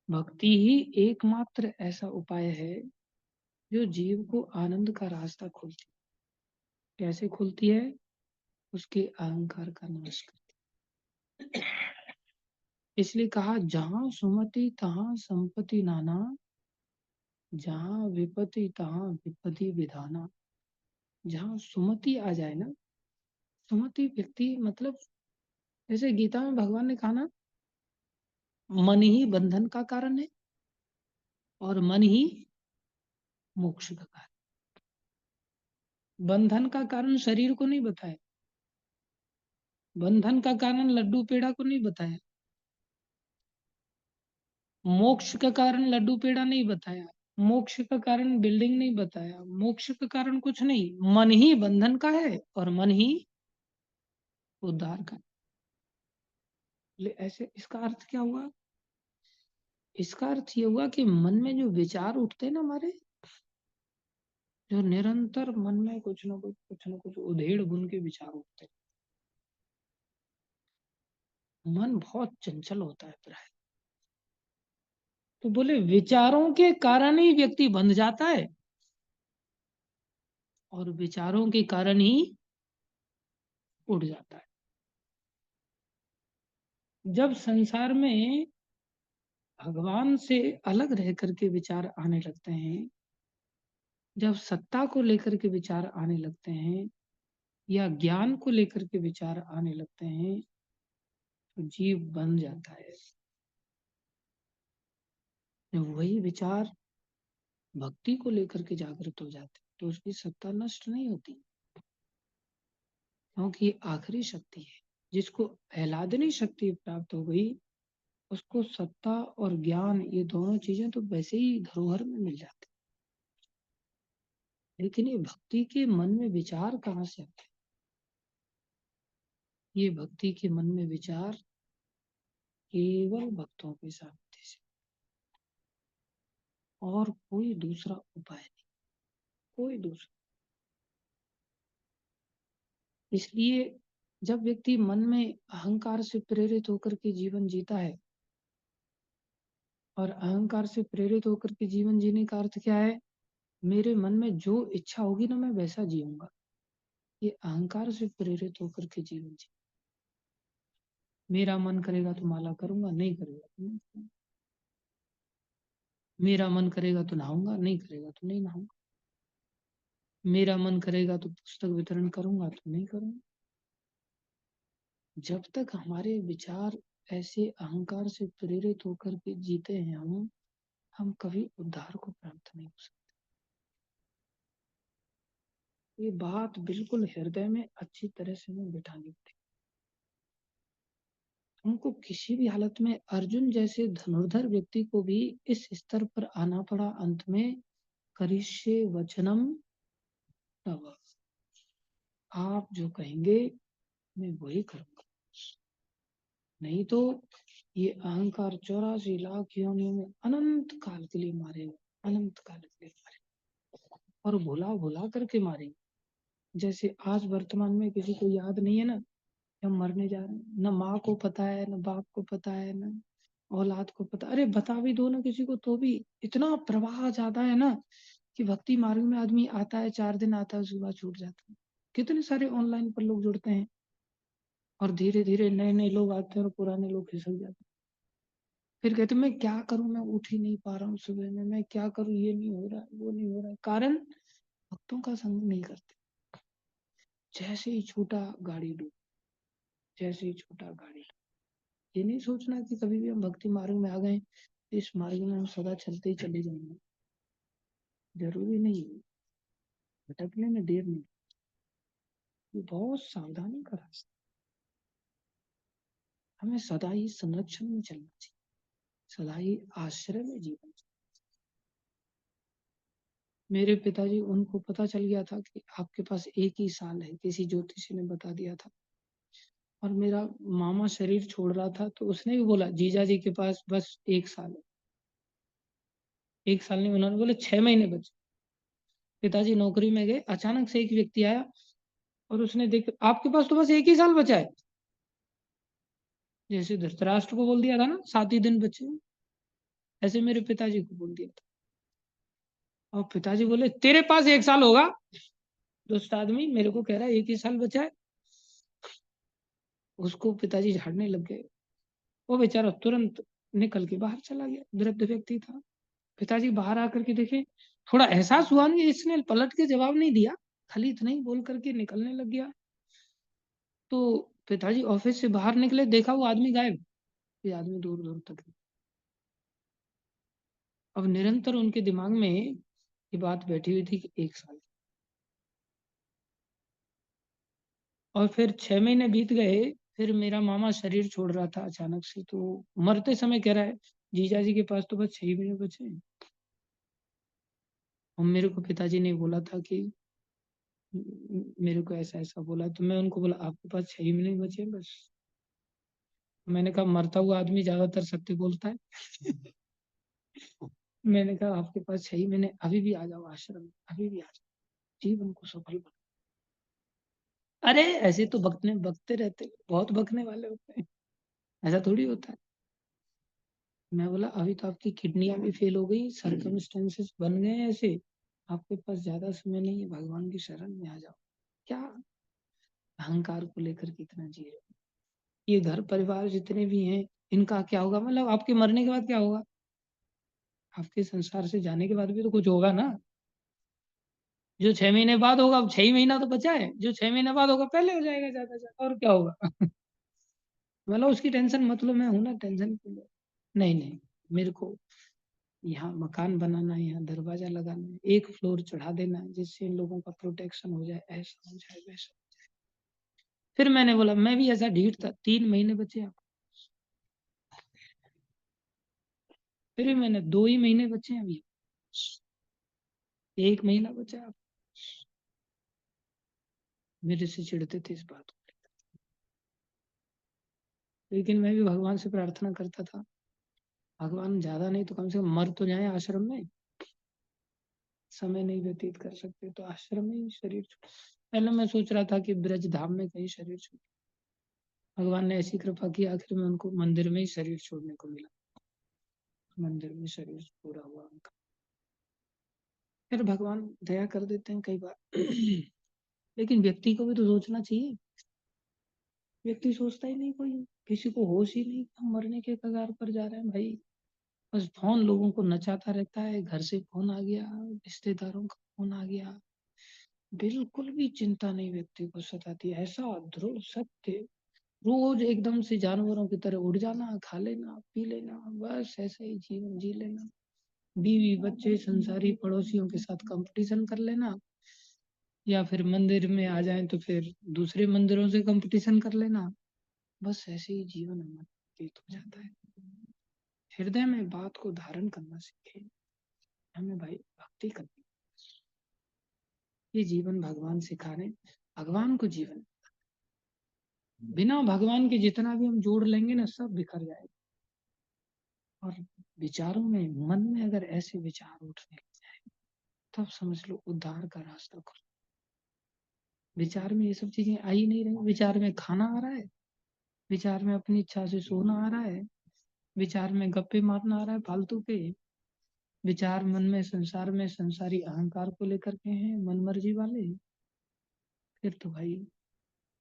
भक्ति ही एकमात्र ऐसा उपाय है जो जीव को आनंद का रास्ता खोलती है। कैसे खोलती है? उसके अहंकार का नाश करती है। इसलिए कहा, जहां सुमति तहां संपत्ति नाना, जहां विपत्ति तहां विपत्ति विधाना। जहां सुमति आ जाए ना, सुमति व्यक्ति मतलब, जैसे गीता में भगवान ने कहा ना, मन ही बंधन का कारण है और मन ही मोक्ष का कारण। बंधन का कारण शरीर को नहीं बताया, बंधन का कारण लड्डू पेड़ा को नहीं बताया, मोक्ष का कारण लड्डू पेड़ा नहीं बताया, मोक्ष का कारण बिल्डिंग नहीं बताया, मोक्ष का कारण कुछ नहीं, मन ही बंधन का है और मन ही उद्धार का। ऐसे इसका अर्थ क्या हुआ? इसका अर्थ ये हुआ कि मन में जो विचार उठते हैं ना हमारे, जो निरंतर मन में कुछ न कुछ उधेड़ बुन के विचार उठते हैं, मन बहुत चंचल होता है प्राय। तो बोले विचारों के कारण ही व्यक्ति बंध जाता है और विचारों के कारण ही उड़ जाता है। जब संसार में भगवान से अलग रह करके विचार आने लगते हैं, जब सत्ता को लेकर के विचार आने लगते हैं या ज्ञान को लेकर के विचार आने लगते हैं, तो जीव बन जाता है। जब वही विचार भक्ति को लेकर के जागृत हो जाते तो उसकी सत्ता नष्ट नहीं होती, क्योंकि ये आखिरी शक्ति है। जिसको आह्लादनी शक्ति प्राप्त हो गई, उसको सत्ता और ज्ञान, ये दोनों चीजें तो वैसे ही धरोहर में मिल जाती। लेकिन ये भक्ति के मन में विचार कहाँ से आते? ये भक्ति के मन में विचार केवल भक्तों के साथ से, और कोई दूसरा उपाय नहीं, कोई दूसरा। इसलिए जब व्यक्ति मन में अहंकार से प्रेरित होकर के जीवन जीता है, और अहंकार से प्रेरित होकर के जीवन जीने का अर्थ क्या है? मेरे मन में जो इच्छा होगी ना, मैं वैसा जीऊंगा। ये अहंकार से प्रेरित होकर के जीवन जी। मेरा मन करेगा तो माला करूंगा, नहीं करेगा तो नहीं करूंगा। मेरा मन करेगा तो नहाऊंगा, नहीं करेगा तो नहीं नहाऊंगा। मेरा मन करेगा तो पुस्तक वितरण करूंगा, तो नहीं करूंगा। जब तक हमारे विचार ऐसे अहंकार से प्रेरित होकर के जीते हैं हम कभी उद्धार को प्राप्त नहीं हो सकते। ये बात बिल्कुल हृदय में अच्छी तरह से हमें बिठानी पड़ेगी। हमको किसी भी हालत में, अर्जुन जैसे धनुर्धर व्यक्ति को भी इस स्तर पर आना पड़ा अंत में, करिष्ये वचनम तव, आप जो कहेंगे मैं वही करूंगा। नहीं तो ये अहंकार 84 लाख योनियों में अनंत काल के लिए मारेगा, अनंत काल के लिए मारेगा, और भुला भुला करके मारेगा। जैसे आज वर्तमान में किसी को याद नहीं है ना कि हम मरने जा रहे हैं, न माँ को पता है, न बाप को पता है, न औलाद को पता। अरे बता भी दो ना किसी को तो भी इतना प्रवाह ज्यादा है ना, कि भक्ति मार्ग में आदमी आता है, 4 दिन आता है, उसके बाद छूट जाता है। कितने सारे ऑनलाइन पर लोग जुड़ते हैं और धीरे धीरे नए नए लोग आते हैं और पुराने लोग खिसक जाते हैं। फिर कहते हैं मैं क्या करूं, मैं उठ ही नहीं पा रहा हूँ सुबह में, मैं क्या करूं, ये नहीं हो रहा है, वो नहीं हो रहा है। कारण भक्तों का संग नहीं करते। जैसे ही छूटा गाड़ी डूब, जैसे ही छूटा गाड़ी डूब। ये नहीं सोचना कि कभी भी हम भक्ति मार्ग में आ गए, इस मार्ग में हम सदा चलते ही चले जाएंगे। जरूरी नहीं है, भटकने में देर नहीं। ये बहुत सावधानी का रास्ता, हमें सदा ही संरक्षण में चलना चाहिए, सदा ही आश्रय में जीवन चाहिए। मेरे पिताजी, उनको पता चल गया था कि आपके पास एक ही साल है, किसी ज्योतिषी ने बता दिया था। और मेरा मामा शरीर छोड़ रहा था, तो उसने भी बोला जीजा जी के पास बस 1 साल है। 1 साल नहीं, उन्होंने बोले 6 महीने बचे। पिताजी नौकरी में गए, अचानक से एक व्यक्ति आया और उसने देख, आपके पास तो बस 1 ही साल बचा है। जैसे धृतराष्ट्र को बोल दिया था ना 7 ही दिन बचे, ऐसे मेरे पिताजी को बोल दिया था। और पिताजी बोले तेरे पास 1 साल होगा। दोस्त आदमी मेरे को कह रहा है 1 ही साल बचा है। उसको पिताजी झाड़ने लग गए। वो बेचारा तुरंत निकल के बाहर चला गया, वृद्ध व्यक्ति था। पिताजी बाहर आकर के देखे, थोड़ा एहसास हुआ नहीं, इसने पलट के जवाब नहीं दिया, खाली इतना ही बोल करके निकलने लग गया। तो पिताजी ऑफिस से बाहर निकले, देखा वो आदमी गायब। ये आदमी दूर दूर तक। अब निरंतर उनके दिमाग में ये बात बैठी हुई थी कि 1 साल। और फिर 6 महीने बीत गए। फिर मेरा मामा शरीर छोड़ रहा था अचानक से, तो मरते समय कह रहा है जीजा जी के पास तो बस 6 महीने बचे हैं। और मेरे को पिताजी ने बोला था कि मेरे को ऐसा ऐसा बोला, तो मैं उनको बोला आपके पास 6 महीने बचे हैं बस। मैंने कहा मरता हुआ आदमी ज्यादातर सत्य बोलता है। मैंने कहा आपके पास 6 महीने, अभी भी आ जाओ आश्रम में, अभी भी आ जाओ, जीवन को सफल बना। अरे ऐसे तो बकने बकते रहते, बहुत बकने वाले होते हैं, ऐसा थोड़ी होता है। मैं बोला अभी तो आपकी किडनियां भी फेल हो गई, सर्कमस्टेंसेस बन गए हैं ऐसे, आपके पास ज्यादा समय नहीं है, भगवान की शरण में आ जाओ। क्या अहंकार को लेकर के इतना जी रहे हो? ये घर परिवार जितने भी हैं, इनका क्या होगा? मतलब आपके मरने के बाद क्या होगा? आपके संसार से जाने के बाद भी तो कुछ होगा ना। जो 6 महीने बाद होगा, अब 6 महीना तो बचा है, जो 6 महीने बाद होगा पहले हो जाएगा ज्यादा ज्यादा, और क्या होगा? मतलब उसकी टेंशन, मतलब मैं हूं ना टेंशन के लिए। नहीं नहीं, मेरे को यहाँ मकान बनाना है, यहाँ दरवाजा लगाना है, 1 फ्लोर चढ़ा देना है, जिससे इन लोगों का प्रोटेक्शन हो जाए, ऐसा हो जाए वैसा। फिर मैंने बोला मैं भी ऐसा ढीठ था, 3 महीने बचे आप। फिर भी मैंने 2 ही महीने बचे हैं अभी, 1 महीना बचा आप। मेरे से चिढ़ते थे इस बात को, लेकिन मैं भी भगवान से प्रार्थना करता था, भगवान ज्यादा नहीं तो कम से कम मर तो जाए आश्रम में। समय नहीं व्यतीत कर सकते तो आश्रम में ही शरीर पहले मैं सोच रहा था कि ब्रज धाम में कहीं शरीर छोड़, भगवान ने ऐसी कृपा की, आखिर में उनको मंदिर में ही शरीर छोड़ने को मिला। मंदिर में शरीर पूरा हुआ उनका। फिर भगवान दया कर देते हैं कई बार। लेकिन व्यक्ति को भी तो सोचना चाहिए। व्यक्ति सोचता ही नहीं, कोई किसी को होश ही नहीं, हम मरने के कगार पर जा रहे हैं भाई। बस फोन लोगों को नचाता रहता है, घर से फोन आ गया, रिश्तेदारों का फोन आ गया, बिल्कुल भी चिंता नहीं व्यक्ति को सताती। ऐसा दृढ़ सत्य, रोज एकदम से जानवरों की तरह उड़ जाना, खा लेना पी लेना, बस ऐसा ही जीवन जी लेना। बीवी बच्चे संसारी पड़ोसियों के साथ कंपटीशन कर लेना, या फिर मंदिर में आ जाए तो फिर दूसरे मंदिरों से कंपटीशन कर लेना। बस ऐसे ही जीवन हमारा व्यतीत हो जाता है। हृदय में बात को धारण करना सीखे, हमें भाई भक्ति करनी। ये जीवन भगवान सिखा रहे, भगवान को जीवन, बिना भगवान के जितना भी हम जोड़ लेंगे ना सब बिखर जाएगा। और विचारों में, मन में अगर ऐसे विचार उठने लग जाए, तब समझ लो उद्धार का रास्ता खुल। विचार में ये सब चीजें आ ही नहीं रही, विचार में खाना आ रहा है, विचार में अपनी इच्छा से सोना आ रहा है, विचार में गप्पे मारना आ रहा है फालतू के, विचार मन में संसार में संसारी अहंकार को लेकर के हैं, मन मर्जी वाले। फिर तो भाई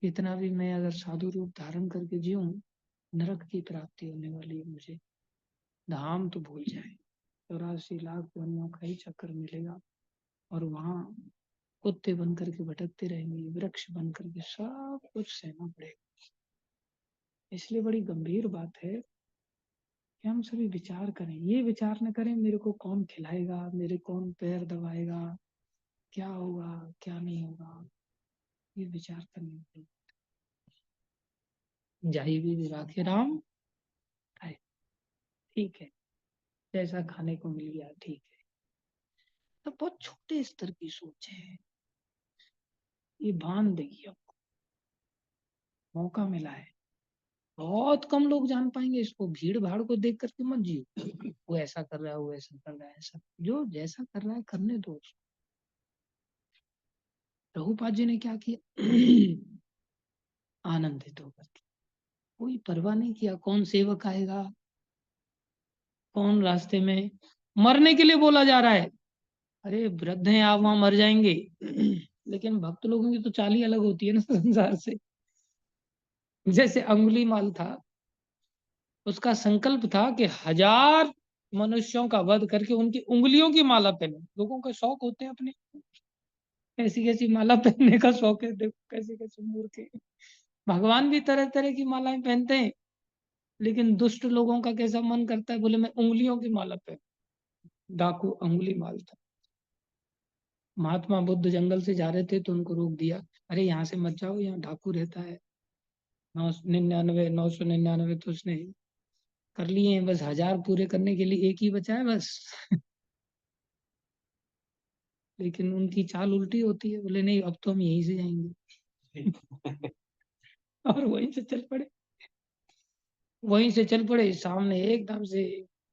इतना भी मैं अगर साधु रूप धारण करके जीऊं, नरक की प्राप्ति होने वाली है मुझे। धाम तो भूल जाए, 84 लाख योनियों का ही चक्कर मिलेगा, और वहां कुत्ते बन करके भटकते रहेंगे, वृक्ष बन करके सब कुछ सहना पड़ेगा। इसलिए बड़ी गंभीर बात है कि हम सभी विचार करें। ये विचार न करें मेरे को कौन खिलाएगा, मेरे कौन पैर दबाएगा, क्या होगा क्या नहीं होगा, ये विचार करने की। जाई भी राखे राम खाए, ठीक है, जैसा खाने को मिल गया ठीक है। तो बहुत छोटे स्तर की सोच है, ये भान देखिए, आपको मौका मिला है, बहुत कम लोग जान पाएंगे इसको। भीड़ भाड़ को देख करके मत जियो, वो ऐसा कर रहा है, वो ऐसा कर रहा है, ऐसा जो जैसा कर रहा है करने दो। प्रभुपाद जी ने क्या किया? आनंदित होकर के, कोई परवाह नहीं किया कौन सेवक आएगा, कौन रास्ते में। मरने के लिए बोला जा रहा है, अरे वृद्ध हैं आप, वहां मर जाएंगे। लेकिन भक्त लोगों की तो चाल ही अलग होती है ना संसार से। जैसे अंगुली माल था, उसका संकल्प था कि 1000 मनुष्यों का वध करके उनकी उंगलियों की माला पहने। लोगों के शौक होते हैं अपने, कैसी कैसी माला पहनने का शौक है, देखो कैसे कैसे मूर्ख है। भगवान भी तरह तरह की मालाएं पहनते हैं, लेकिन दुष्ट लोगों का कैसा मन करता है, बोले मैं उंगलियों की माला पहन। डाकू अंगुली माल था। महात्मा बुद्ध जंगल से जा रहे थे तो उनको रोक दिया, अरे यहाँ से मत जाओ, यहाँ डाकू रहता है। 999 तो उसने कर लिए हैं, बस 1000 पूरे करने के लिए एक ही बचा है बस। लेकिन उनकी चाल उल्टी होती है, बोले नहीं अब तो हम यहीं से जाएंगे। और वहीं से चल पड़े। वहीं से चल पड़े, सामने एकदम से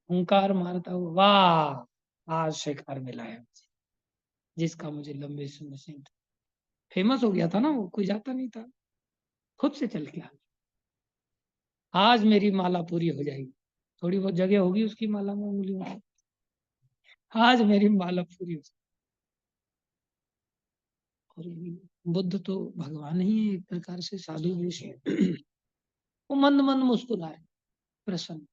हुंकार मारता हुआ, वाह आज शिकार मिला है मुझे, जिसका मुझे लंबे समय से था। फेमस हो गया था ना वो, कोई जाता नहीं था, खुद से चल के आ गया। आज मेरी माला पूरी हो जाएगी। थोड़ी बहुत जगह होगी उसकी माला में उंगलियों की, आज मेरी माला पूरी हो जाएगी। और बुद्ध तो भगवान ही है एक प्रकार से, साधु वेश है। वो मंद मंद मुस्कुराए, प्रसन्न।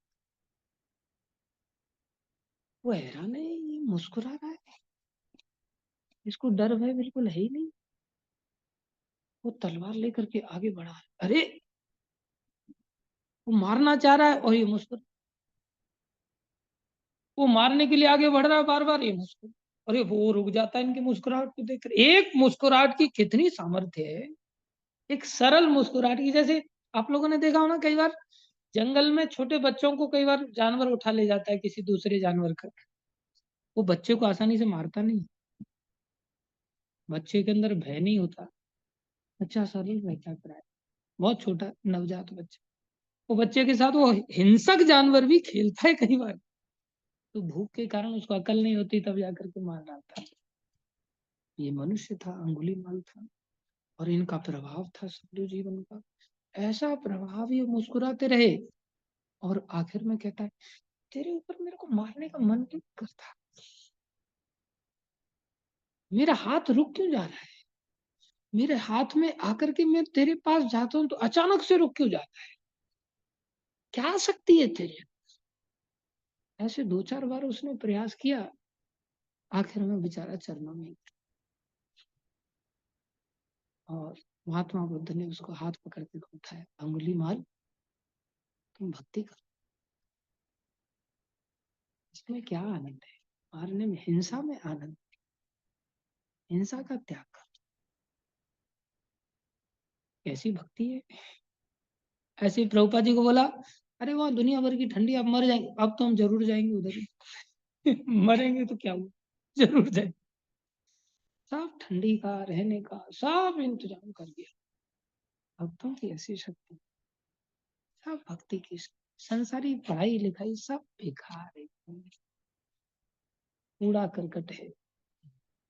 वो हैरान है, ये मुस्कुरा रहा है, इसको डर भय बिल्कुल है ही नहीं। वो तलवार लेकर के आगे बढ़ा, अरे वो मारना चाह रहा है और ये मुस्कुरा। वो मारने के लिए आगे बढ़ रहा है, बार बार ये मुस्कुरा। अरे वो रुक जाता है इनकी मुस्कुराहट को देखकर। एक मुस्कुराहट की कितनी सामर्थ्य है, एक सरल मुस्कुराहट की। जैसे आप लोगों ने देखा होना, कई बार जंगल में छोटे बच्चों को कई बार जानवर उठा ले जाता है, किसी दूसरे जानवर का। वो बच्चे को आसानी से मारता नहीं, बच्चे के अंदर भय नहीं होता, बच्चा सरल रहता है, बहुत छोटा नवजात बच्चा। वो बच्चे के साथ वो हिंसक जानवर भी खेलता है कई बार, तो भूख के कारण उसको अकल नहीं होती, तब जाकर के मार डालता है। ये मनुष्य था, अंगुलीमाल था, और इनका प्रभाव था साधु जीवन का। ऐसा प्रभाव, ये मुस्कुराते रहे। और आखिर में कहता है, तेरे ऊपर मेरे को मारने का मन नहीं करता, मेरा हाथ रुक क्यों जा रहा है, मेरे हाथ में आकर के मैं तेरे पास जाता हूं तो अचानक से रुक क्यों जाता है, क्या शक्ति है तेरे। ऐसे 2-4 बार उसने प्रयास किया, आखिर में बेचारा चरणों में। और महात्मा बुद्ध ने उसको हाथ पकड़ के उठाया, अंगुली मार, तुम भक्ति कर। इसमें क्या आनंद है, मारने में, हिंसा में आनंद, हिंसा का त्याग कर। कैसी भक्ति है। ऐसे ही प्रभुपाद जी को बोला, अरे वहां दुनिया भर की ठंडी, अब मर जाएंगे, अब तो हम जरूर जाएंगे उधर ही। मरेंगे तो क्या हुआ, जरूर जाएंगे। सब ठंडी का, रहने का सब इंतजाम कर दिया। भक्तों की ऐसी शक्ति, सब भक्ति की संसारी पढ़ाई लिखाई सब बेकार है, कूड़ा करकट है।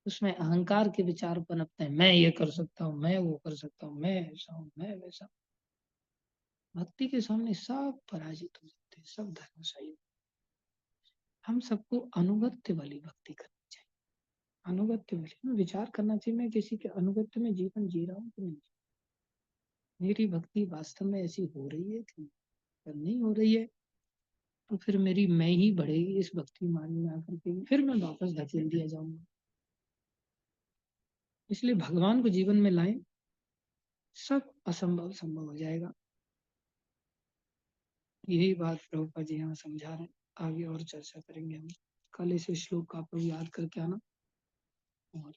उसमें अहंकार के विचार पनपते हैं, मैं ये कर सकता हूँ, मैं वो कर सकता हूँ, मैं ऐसा हूँ, मैं वैसा। भक्ति के सामने सब पराजित हो जाते हैं, सब धर्मशाही। हम सबको अनुगत्य वाली भक्ति करनी चाहिए। अनुगत्य वाली विचार करना चाहिए, मैं किसी के अनुगत्य में जीवन जी रहा हूँ कि नहीं, मेरी भक्ति वास्तव में ऐसी हो रही है कि नहीं हो रही है, तो फिर मेरी मैं ही बढ़ेगी इस भक्ति मार्ग में आकर के, फिर मैं वापस धकेल दिया जाऊंगा। इसलिए भगवान को जीवन में लाएं, सब असंभव संभव हो जाएगा। यही बात प्रभुपाद जी यहाँ समझा रहे हैं। आगे और चर्चा करेंगे हम, कल इस श्लोक को आप लोग याद करके आना और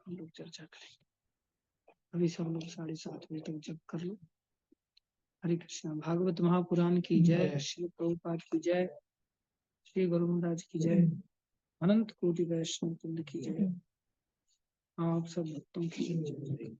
हम लोग चर्चा करेंगे। अभी सब लोग 7:30 तक जप कर लो। हरे कृष्णा। भागवत महापुराण की जय, श्री प्रभुपाद की जय, श्री गुरु महाराज की जय, अनंत कोटि वैष्णव कुंड की जय, आप सब भक्तों की जय।